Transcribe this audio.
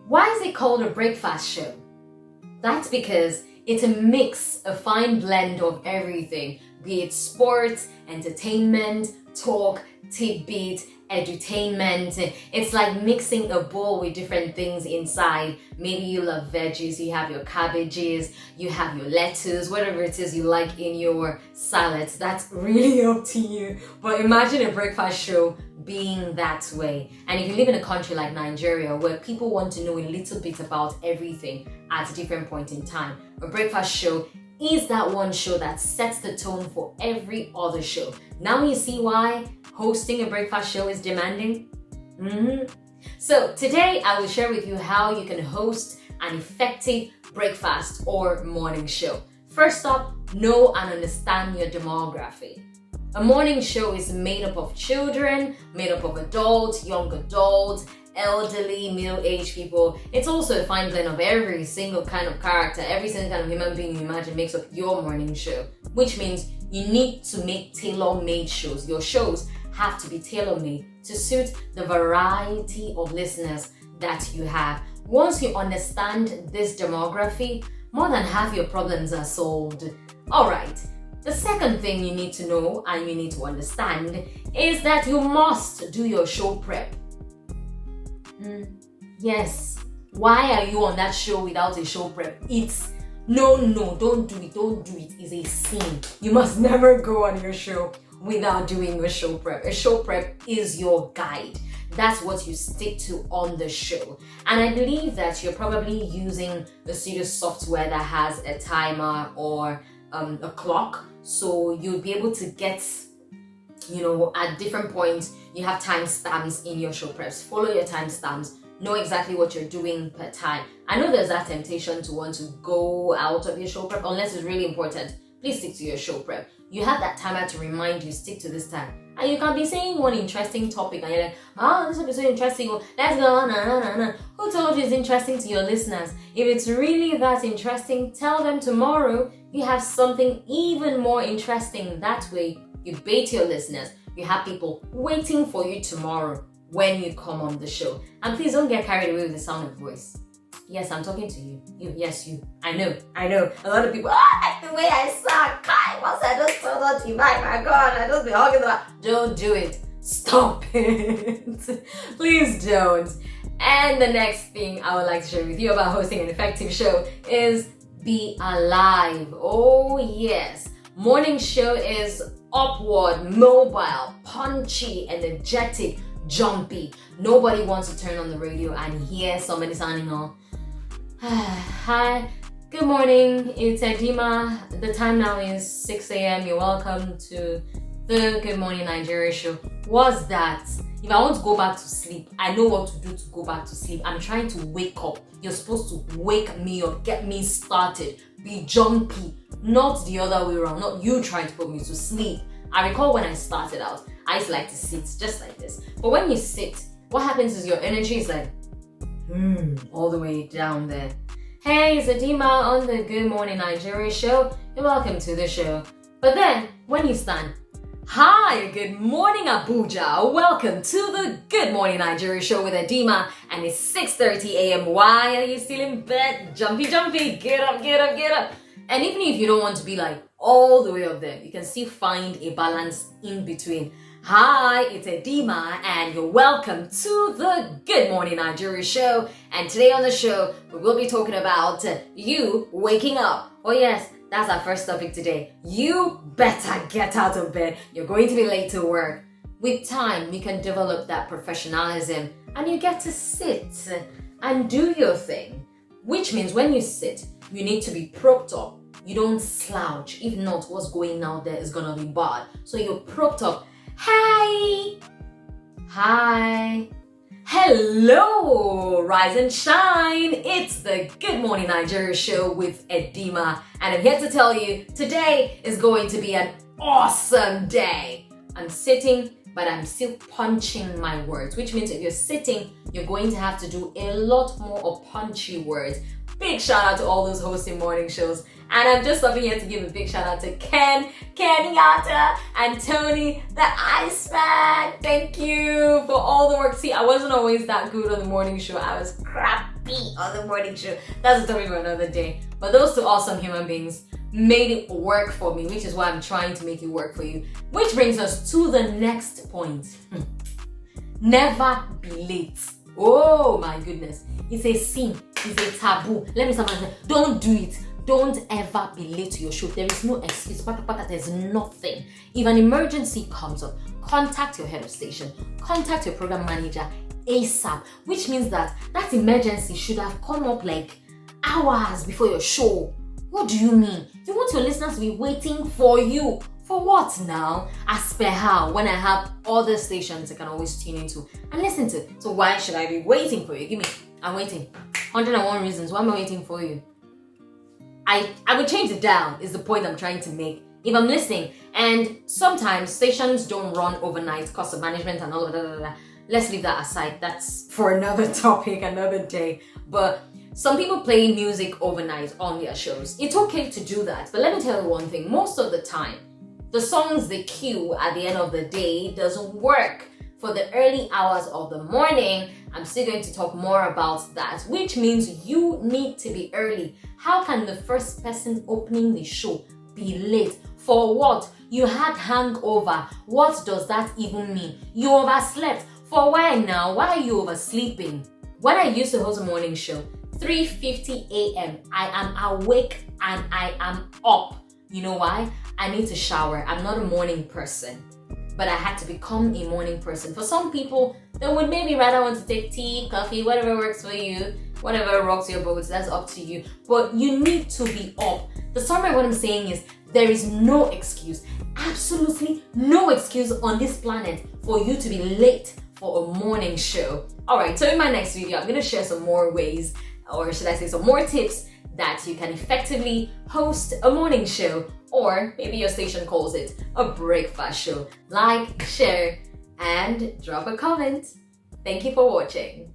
Why is it called a breakfast show? That's because it's a mix, a fine blend of everything, be it sports, entertainment, talk, tidbit, edutainment. It's like mixing a bowl with different things inside. Maybe you love veggies, you have your cabbages, you have your lettuce, whatever it is you like in your salads. That's really up to you. But imagine a breakfast show being that way. And if you live in a country like Nigeria where people want to know a little bit about everything at a different point in time, a breakfast show is that one show that sets the tone for every other show. Now you see why hosting a breakfast show is demanding? So today I will share with you how you can host an effective breakfast or morning show. First up, know and understand your demography. A morning show is made up of children, made up of adults, young adults, elderly, middle-aged people. It's also a fine blend of every single kind of character, every single kind of human being you imagine makes up your morning show, which means you need to make tailor-made shows. Your shows have to be tailor-made to suit the variety of listeners that you have. Once you understand this demography, more than half your problems are solved. All right. The second thing you need to know and you need to understand is that you must do your show prep. Yes. Why are you on that show without a show prep? It's no, don't do it. It's a sin. You must never go on your show without doing a show prep. A show prep is your guide. That's what you stick to on the show. And I believe that you're probably using a studio software that has a timer or a clock. So you'll be able to get, at different points, you have timestamps in your show preps. Follow your timestamps. Know exactly what you're doing per time. I know there's that temptation to want to go out of your show prep unless it's really important. Please stick to your show prep. You have that timer to remind you, stick to this time. And you can be saying one interesting topic and you're like, this will be so interesting. Let's go, nah. Who told you it's interesting to your listeners? If it's really that interesting, tell them tomorrow you have something even more interesting. That way, you bait your listeners. You have people waiting for you tomorrow when you come on the show. And please don't get carried away with the sound of voice. Yes, I'm talking to you. You. I know. A lot of people, like the way I sound. Kai, once I just told on you, my God, I just be hugging the. Don't do it. Stop it. Please don't. And the next thing I would like to share with you about hosting an effective show is be alive. Oh, yes. Morning show is upward, mobile, punchy, energetic, jumpy. Nobody wants to turn on the radio and hear somebody sounding all, hi, good morning, it's Edima. The time now is 6 a.m. You're welcome to the Good Morning Nigeria show. What's that? If I want to go back to sleep, I know what to do to go back to sleep. I'm trying to wake up. You're supposed to wake me up, get me started, be jumpy, not the other way around, not you trying to put me to sleep. I recall when I started out, I used to like to sit just like this. But when you sit, what happens is your energy is like, all the way down there. Hey, it's Adima on the Good Morning Nigeria show. You're welcome to the show. But then, when you stand, hi, good morning Abuja. Welcome to the Good Morning Nigeria show with Adima. And it's 6:30 a.m. Why are you still in bed? Jumpy. Get up. And even if you don't want to be like all the way up there, you can still find a balance in between. Hi, it's Edima and you're welcome to the Good Morning Nigeria show. And today on the show, we will be talking about you waking up. Oh yes, that's our first topic today. You better get out of bed. You're going to be late to work. With time, you can develop that professionalism and you get to sit and do your thing. Which means when you sit, you need to be propped up. You don't slouch. If not, what's going out there is gonna be bad. So you're propped up. Hi. Hello, rise and shine. It's the Good Morning Nigeria show with Edima. And I'm here to tell you, today is going to be an awesome day. I'm sitting, but I'm still punching my words, which means if you're sitting, you're going to have to do a lot more of punchy words. Big shout out to all those hosting morning shows. And I'm just stopping here to give a big shout out to Kenyatta, and Tony, the Iceman. Thank you for all the work. See, I wasn't always that good on the morning show. I was crap be on the morning show. That's a topic for another day. But those two awesome human beings made it work for me, which is why I'm trying to make it work for you. Which brings us to the next point. Never be late. Oh my goodness. It's a sin. It's a taboo. Let me start by saying, don't do it. Don't ever be late to your show. There is no excuse. There's nothing. If an emergency comes up, contact your head of station. Contact your program manager ASAP. Which means that emergency should have come up like hours before your show. What do you mean? You want your listeners to be waiting for you. For what now? As per how, when I have other stations I can always tune into and listen to. So why should I be waiting for you? I'm waiting. 101 reasons. Why am I waiting for you? I would change it down, is the point I'm trying to make. If I'm listening, and sometimes stations don't run overnight, cost of management and all of that. Let's leave that aside. That's for another topic, another day. But some people play music overnight on their shows. It's okay to do that. But let me tell you one thing. Most of the time, the songs they cue at the end of the day doesn't work. For the early hours of the morning, I'm still going to talk more about that, which means you need to be early. How can the first person opening the show be late? For what? You had hangover. What does that even mean? You overslept. For why now? Why are you oversleeping? When I used to host a morning show, 3:50 a.m., I am awake and I am up. You know why? I need to shower. I'm not a morning person, but I had to become a morning person. For some people, they would maybe rather want to take tea, coffee, whatever works for you, whatever rocks your boat, that's up to you. But you need to be up. The summary of what I'm saying is there is no excuse, absolutely no excuse on this planet for you to be late for a morning show. Alright, so in my next video, I'm going to share some more ways, or should I say some more tips that you can effectively host a morning show, or maybe your station calls it a breakfast show. Like, share, and drop a comment. Thank you for watching.